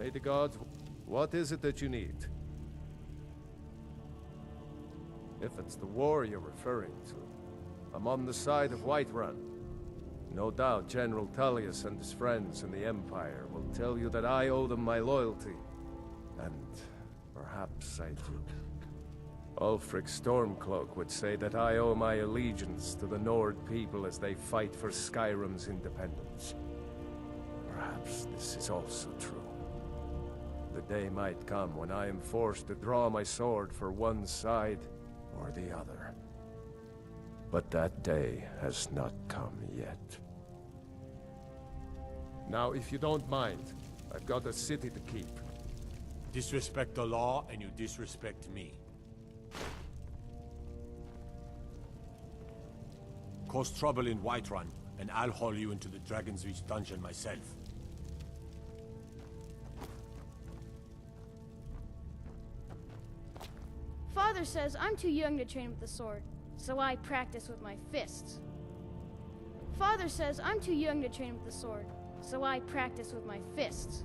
May the gods... What is it that you need? If it's the war you're referring to, I'm on the side of Whiterun. No doubt General Tullius and his friends in the Empire will tell you that I owe them my loyalty. And perhaps I do. Ulfric Stormcloak would say that I owe my allegiance to the Nord people as they fight for Skyrim's independence. Perhaps this is also true. The day might come when I am forced to draw my sword for one side or the other. But that day has not come yet. Now, if you don't mind, I've got a city to keep. Disrespect the law, and you disrespect me. Cause trouble in Whiterun, and I'll haul you into the Dragon's Reach dungeon myself. Father says I'm too young to train with the sword, so I practice with my fists. Father says I'm too young to train with the sword, so I practice with my fists.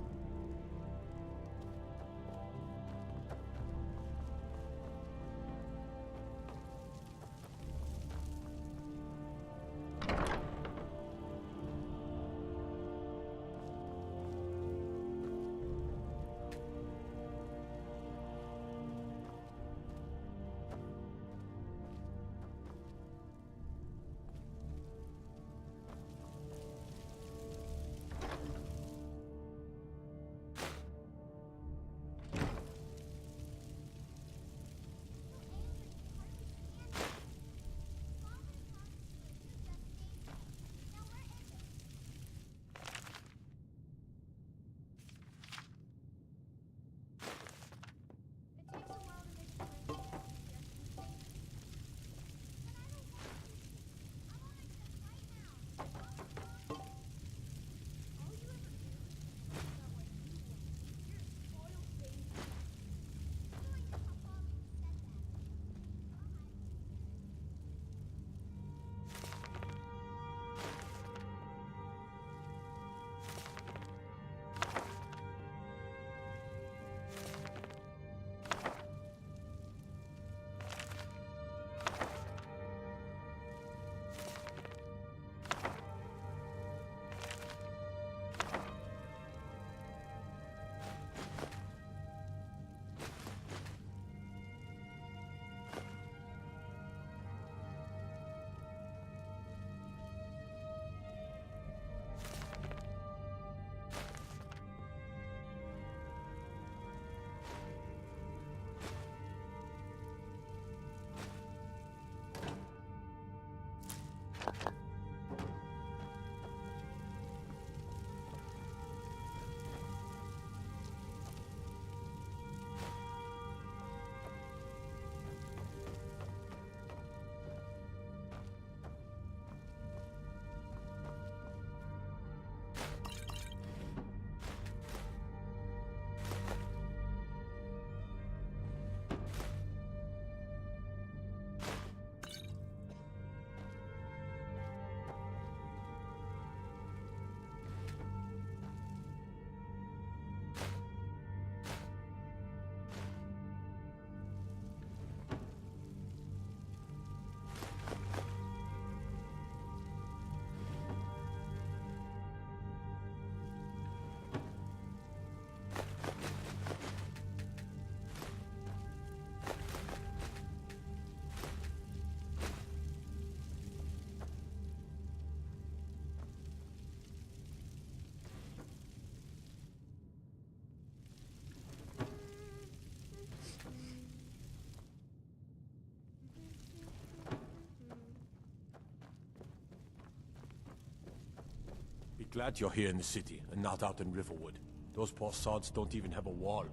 Be glad you're here in the city, and not out in Riverwood. Those poor sods don't even have a wall.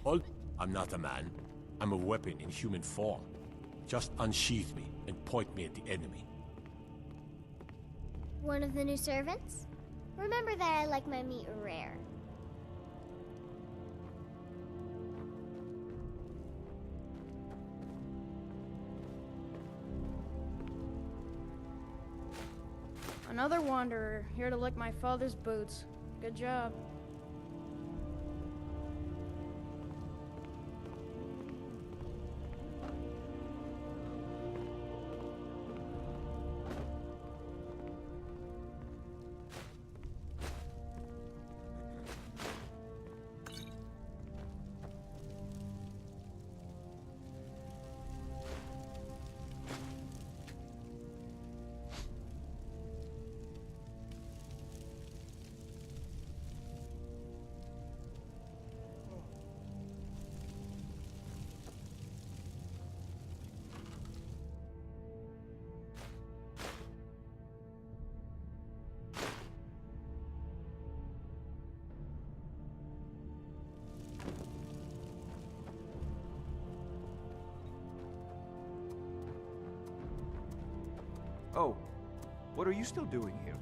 Hold. I'm not a man. I'm a weapon in human form. Just unsheath me, and point me at the enemy. One of the new servants? Remember that I like my meat rare. Another wanderer, here to lick my father's boots. Good job. Oh, what are you still doing here?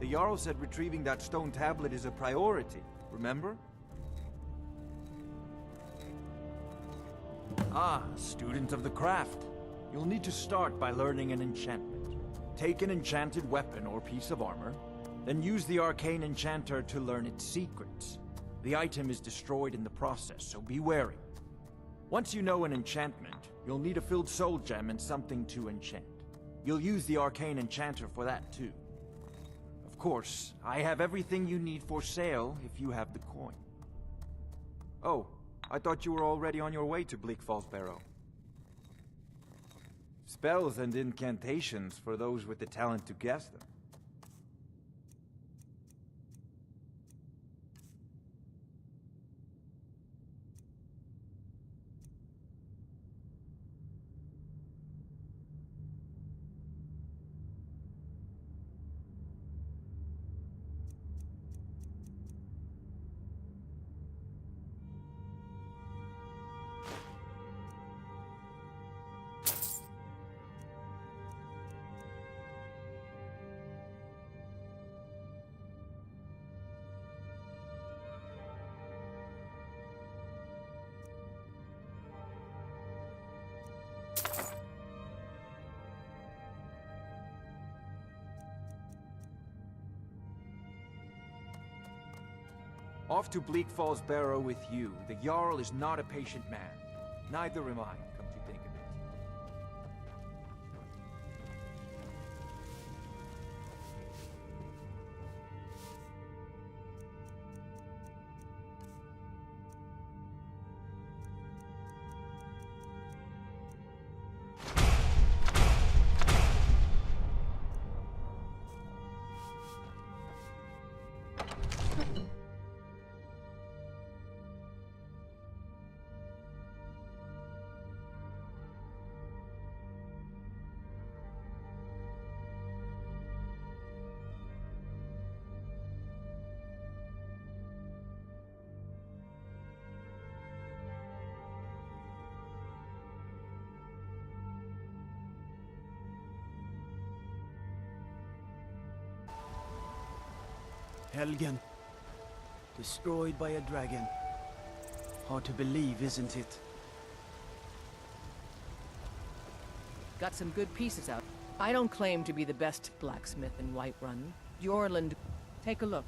The Jarl said retrieving that stone tablet is a priority, remember? Ah, student of the craft. You'll need to start by learning an enchantment. Take an enchanted weapon or piece of armor, then use the arcane enchanter to learn its secrets. The item is destroyed in the process, so be wary. Once you know an enchantment, you'll need a filled soul gem and something to enchant. You'll use the arcane enchanter for that too. Of course, I have everything you need for sale if you have the coin. Oh, I thought you were already on your way to Bleak Falls Barrow. Spells and incantations for those with the talent to guess them. Off to Bleak Falls Barrow with you. The Jarl is not a patient man. Neither am I, come to think of it. Helgen. Destroyed by a dragon. Hard to believe, isn't it? Got some good pieces out. I don't claim to be the best blacksmith in Whiterun. Jorland, take a look.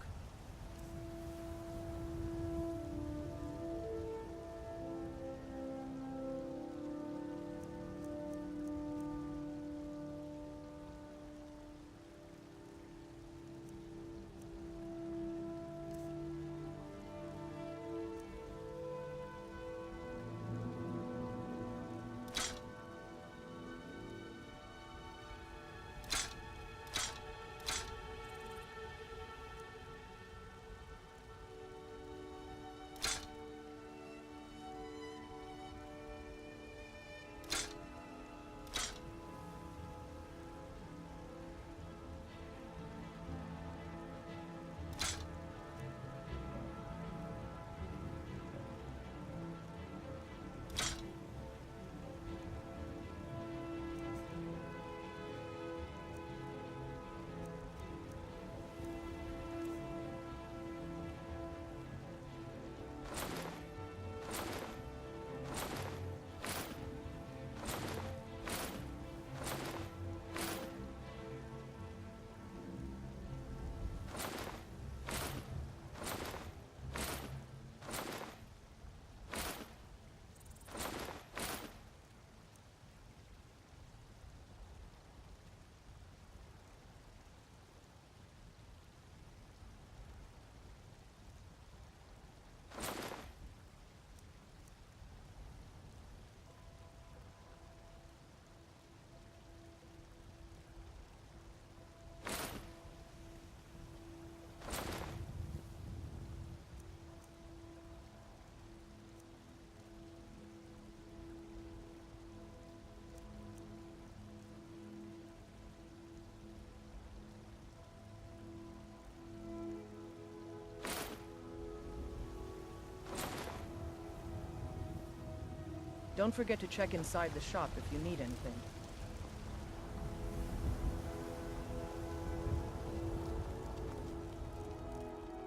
Don't forget to check inside the shop if you need anything.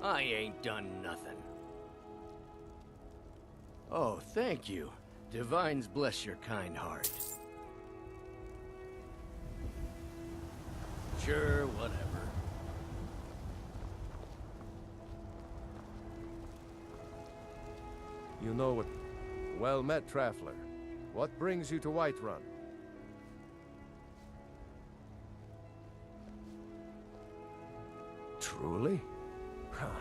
I ain't done nothing. Oh, thank you. Divines bless your kind heart. Sure, whatever. You know what? Well met, Traveler. What brings you to Whiterun? Truly? Ha!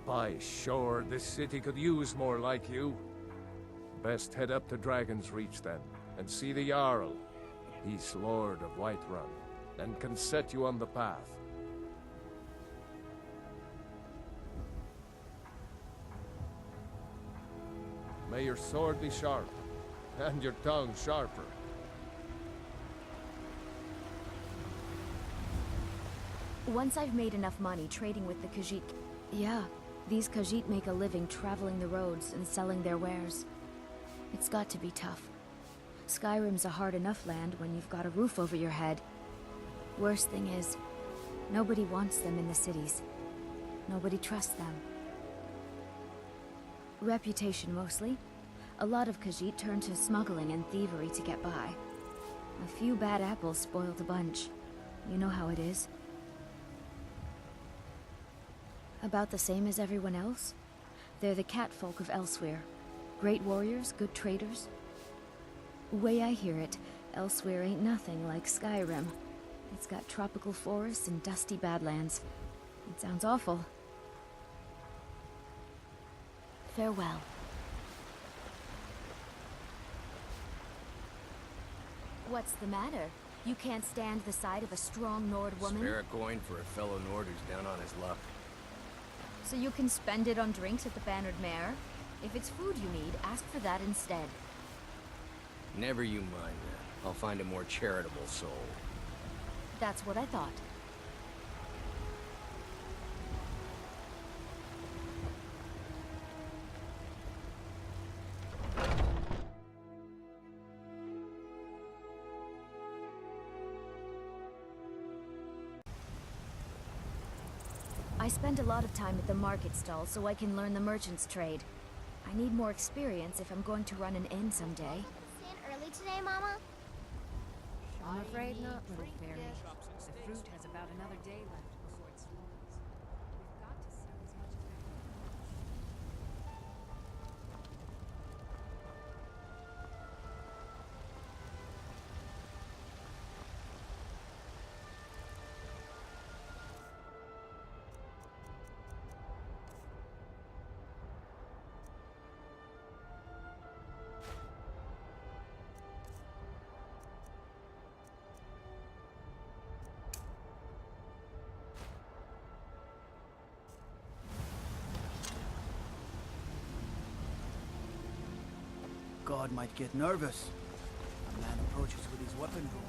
By sure, this city could use more like you. Best head up to Dragon's Reach then, and see the Jarl. He's Lord of Whiterun, and can set you on the path. May your sword be sharp, and your tongue sharper. Once I've made enough money trading with the Khajiit... Yeah, these Khajiit make a living traveling the roads and selling their wares. It's got to be tough. Skyrim's a hard enough land when you've got a roof over your head. Worst thing is, nobody wants them in the cities. Nobody trusts them. Reputation, mostly. A lot of Khajiit turn to smuggling and thievery to get by. A few bad apples spoil the bunch. You know how it is. About the same as everyone else. They're the catfolk of Elsewhere. Great warriors, good traders. Way I hear it, Elsewhere ain't nothing like Skyrim. It's got tropical forests and dusty badlands. It sounds awful. Farewell. What's the matter? You can't stand the sight of a strong Nord woman? Spare a coin for a fellow Nord who's down on his luck. So you can spend it on drinks at the Bannered Mare? If it's food you need, ask for that instead. Never you mind that. I'll find a more charitable soul. That's what I thought. I spend a lot of time at the market stall so I can learn the merchant's trade. I need more experience if I'm going to run an inn someday. Stand early today, Mama? I'm afraid not, little fairy. The fruit has about another day left before it swallows. We've got to sell as much as we can. God might get nervous. A man approaches with his weapon drawn.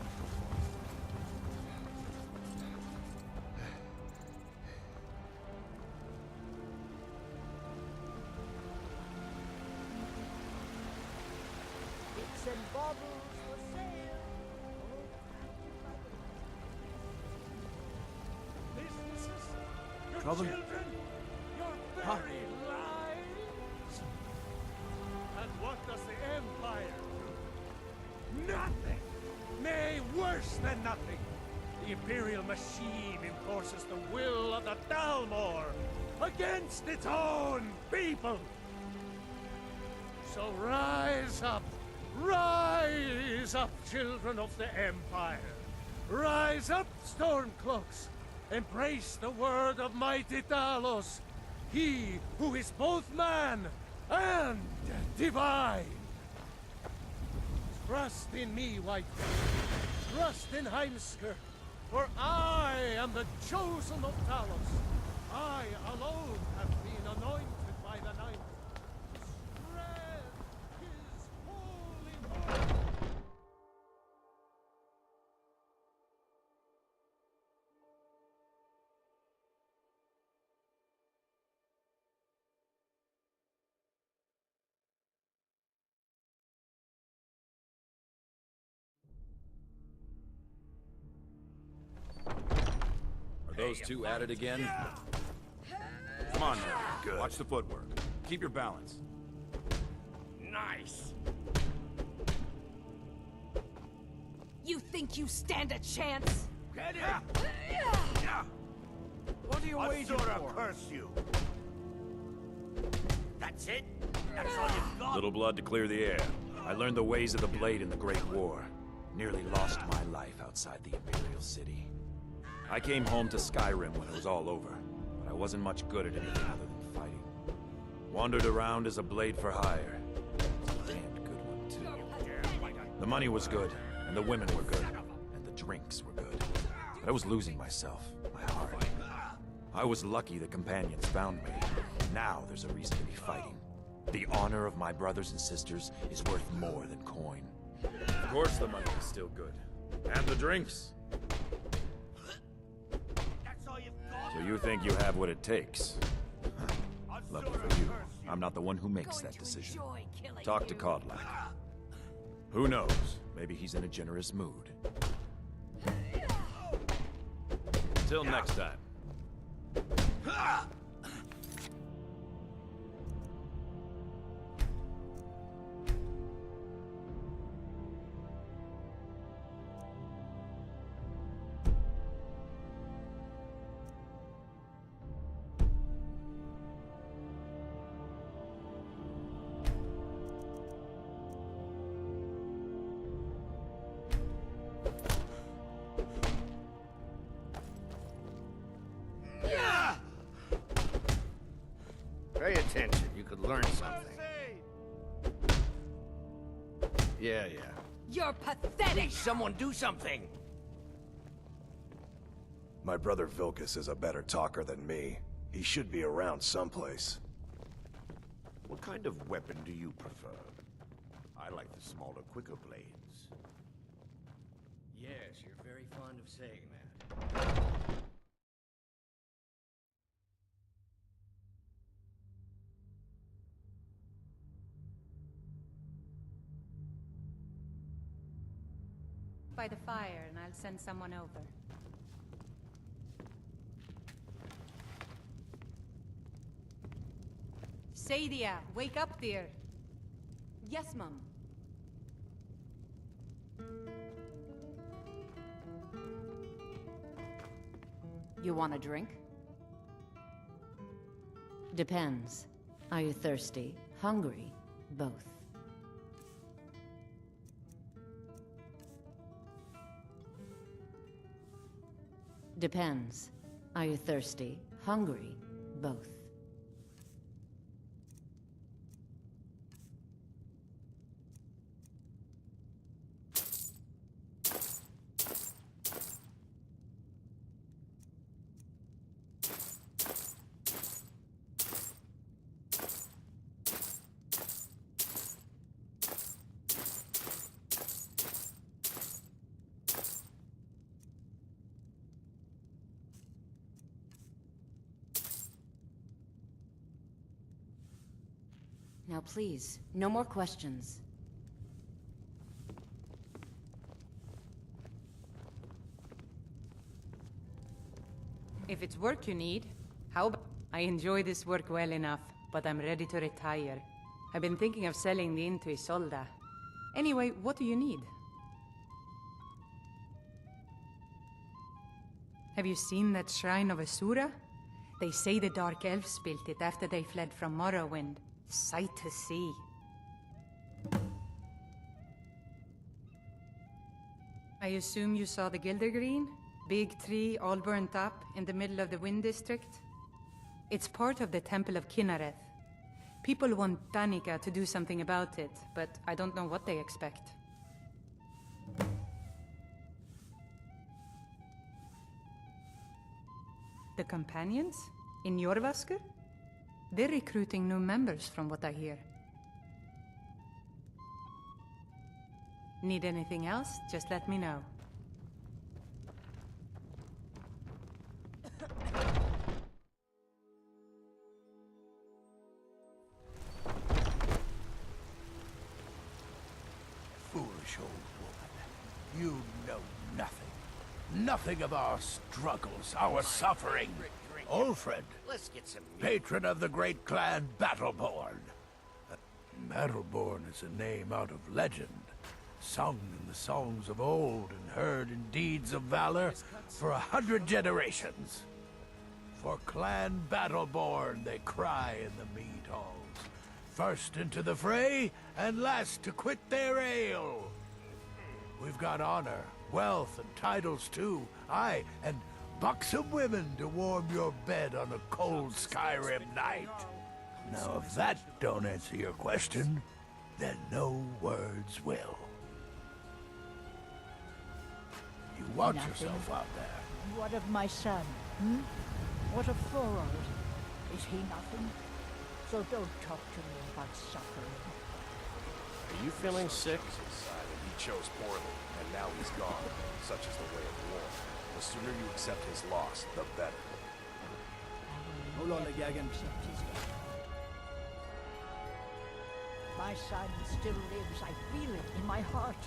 Trouble? Huh? And what does the Empire do? Nothing! Nay, worse than nothing! The Imperial machine enforces the will of the Dalmor against its own people! So rise up, children of the Empire! Rise up, Stormcloaks! Embrace the word of mighty Talos, he who is both man and divine! Trust in me, White. Trust in Heimskr, for I am the chosen of Talos. I alone have been anointed by the Ninth. Spread his holy word. those two at it again? Come on now. Good. Watch the footwork. Keep your balance. Nice! You think you stand a chance? Get it! What are you waiting for? curse you. That's it? That's all you've got? Little blood to clear the air. I learned the ways of the blade in the Great War. Nearly lost my life outside the Imperial City. I came home to Skyrim when it was all over, but I wasn't much good at anything other than fighting. Wandered around as a blade for hire. It's a damned good one, too. The money was good, and the women were good, and the drinks were good. But I was losing myself, my heart. I was lucky the companions found me. Now there's a reason to be fighting. The honor of my brothers and sisters is worth more than coin. Of course the money is still good. And the drinks. So you think you have what it takes? Lucky for you, I'm not the one who makes that decision. Talk to Kodlak. Who knows? Maybe he's in a generous mood. Until next time. Pay attention. You could learn something. Yeah. You're pathetic! Please, someone do something! My brother Vilkas is a better talker than me. He should be around someplace. What kind of weapon do you prefer? I like the smaller, quicker blades. Yes, you're very fond of saying that. By the fire, and I'll send someone over. Sadia, wake up, dear. Yes, Mum. You want a drink? Depends. Are you thirsty? Hungry? Both. Depends. Are you thirsty? Hungry? Both. Now please, no more questions. If it's work you need, how about... I enjoy this work well enough, but I'm ready to retire. I've been thinking of selling the inn to Isolda. Anyway, what do you need? Have you seen that shrine of Asura? They say the Dark Elves built it after they fled from Morrowind. Sight to see. I assume you saw the Gildergreen? Big tree, all burnt up, in the middle of the Wind District? It's part of the Temple of Kinnareth. People want Danica to do something about it, but I don't know what they expect. The Companions? In Jorvaskr? They're recruiting new members from what I hear. Need anything else? Just let me know. Foolish old woman. You know nothing. nothing of our struggles, our suffering. Ulfred, Let's get some patron of the great clan Battleborn. Battleborn is a name out of legend, sung in the songs of old and heard in deeds of valor for 100 generations. For Clan Battleborn they cry in the mead halls, first into the fray and last to quit their ale. We've got honor, wealth, and titles too, aye, and buxom women to warm your bed on a cold Skyrim night. Now, if that don't answer your question, then no words will. You watch yourself out there. What of my son? What of Thorold? Is he nothing? So don't talk to me about suffering. Are you feeling sick? He chose poorly, and now he's gone. Such is the way of war. The sooner you accept his loss, the better. Hold on, Gagan. My son still lives. I feel it in my heart.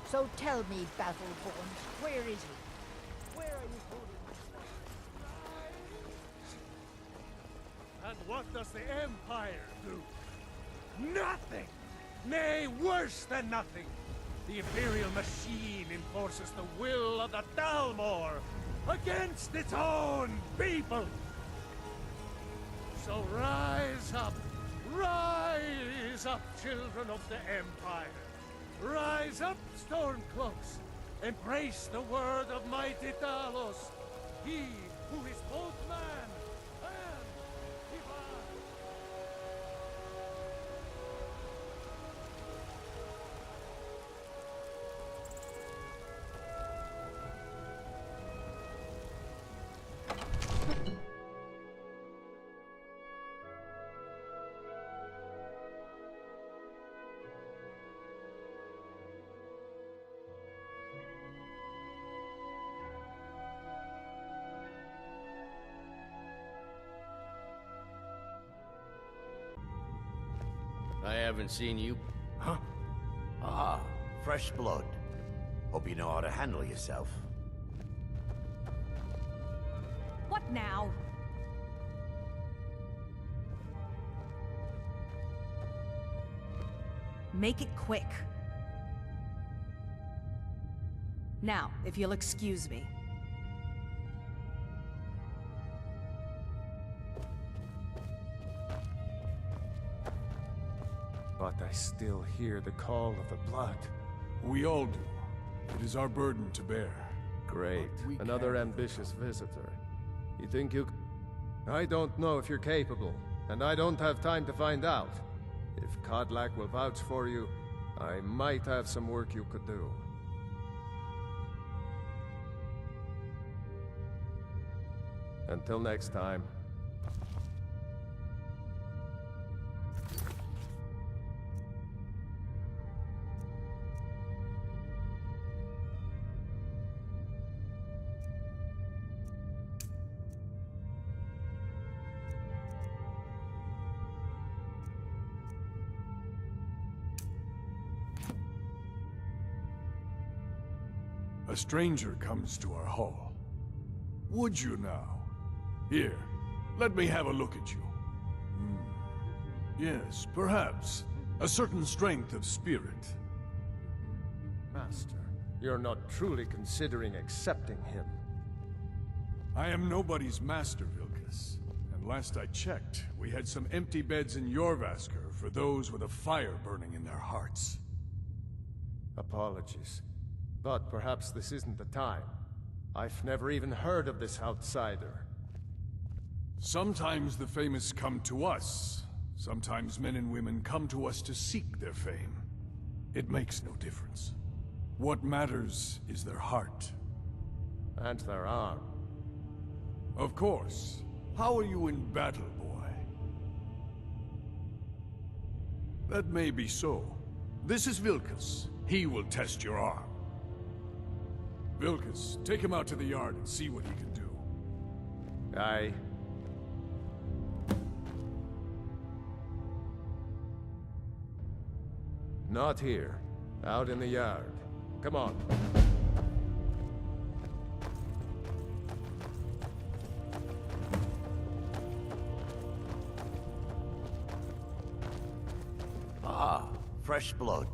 So tell me, Battleborn, where is he? Where are you holding him? And what does the Empire do? Nothing! Nay, worse than nothing! The Imperial machine enforces the will of the Dalmor against its own people! So rise up, children of the Empire! Rise up, Stormcloaks! Embrace the word of mighty Talos, he who is both man and divine! I haven't seen you. Huh? Ah, fresh blood. Hope you know how to handle yourself. What now? Make it quick. Now, if you'll excuse me. But I still hear the call of the blood. We all do. It is our burden to bear. Great. Another ambitious visitor. You think you... I don't know if you're capable, and I don't have time to find out. If Kodlak will vouch for you, I might have some work you could do. Until next time. A stranger comes to our hall. Would you now? Here, let me have a look at you. Yes, perhaps. A certain strength of spirit. Master, you're not truly considering accepting him. I am nobody's master, Vilkas. And last I checked, we had some empty beds in Jorvaskr for those with a fire burning in their hearts. Apologies. But perhaps this isn't the time. I've never even heard of this outsider. Sometimes the famous come to us. Sometimes men and women come to us to seek their fame. It makes no difference. What matters is their heart. And their arm. Of course. How are you in battle, boy? That may be so. This is Vilkas. He will test your arm. Vilkas, take him out to the yard and see what he can do. Aye. Not here. Out in the yard. Come on. Fresh blood.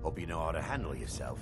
Hope you know how to handle yourself.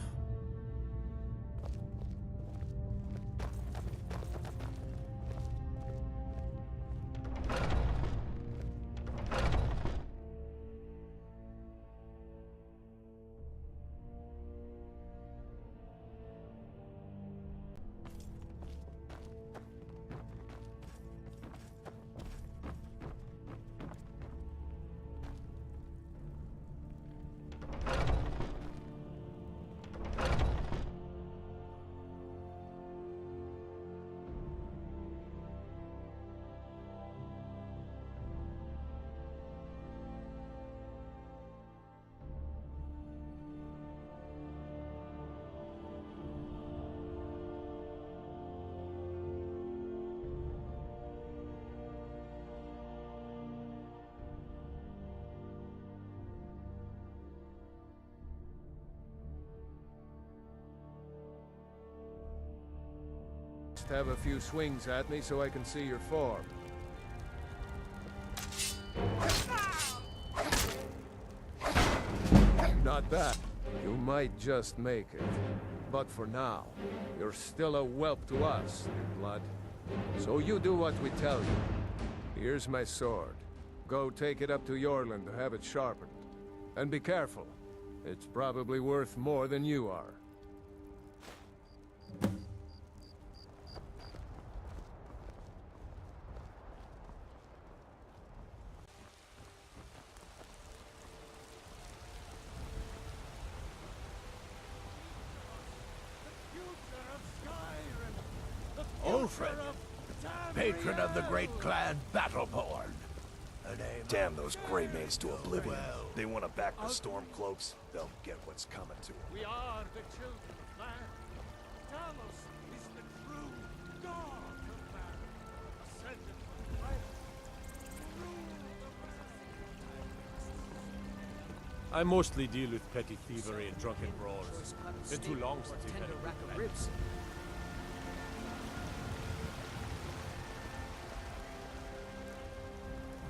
Just have a few swings at me so I can see your form. Not bad. You might just make it. But for now, you're still a whelp to us, blood. So you do what we tell you. Here's my sword. Go take it up to Yorland to have it sharpened. And be careful. It's probably worth more than you are. Ulfred, patron of the great clan Battleborn. Damn those Grey Maids to oblivion. They want to back the Stormcloaks, they'll get what's coming to them. We are the children of man. Talos is the true god of man, ascended from the light. I mostly deal with petty thievery and drunken brawls. Been too long since we've had a rack of ribs.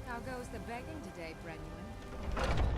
How goes the begging today, Brenuin?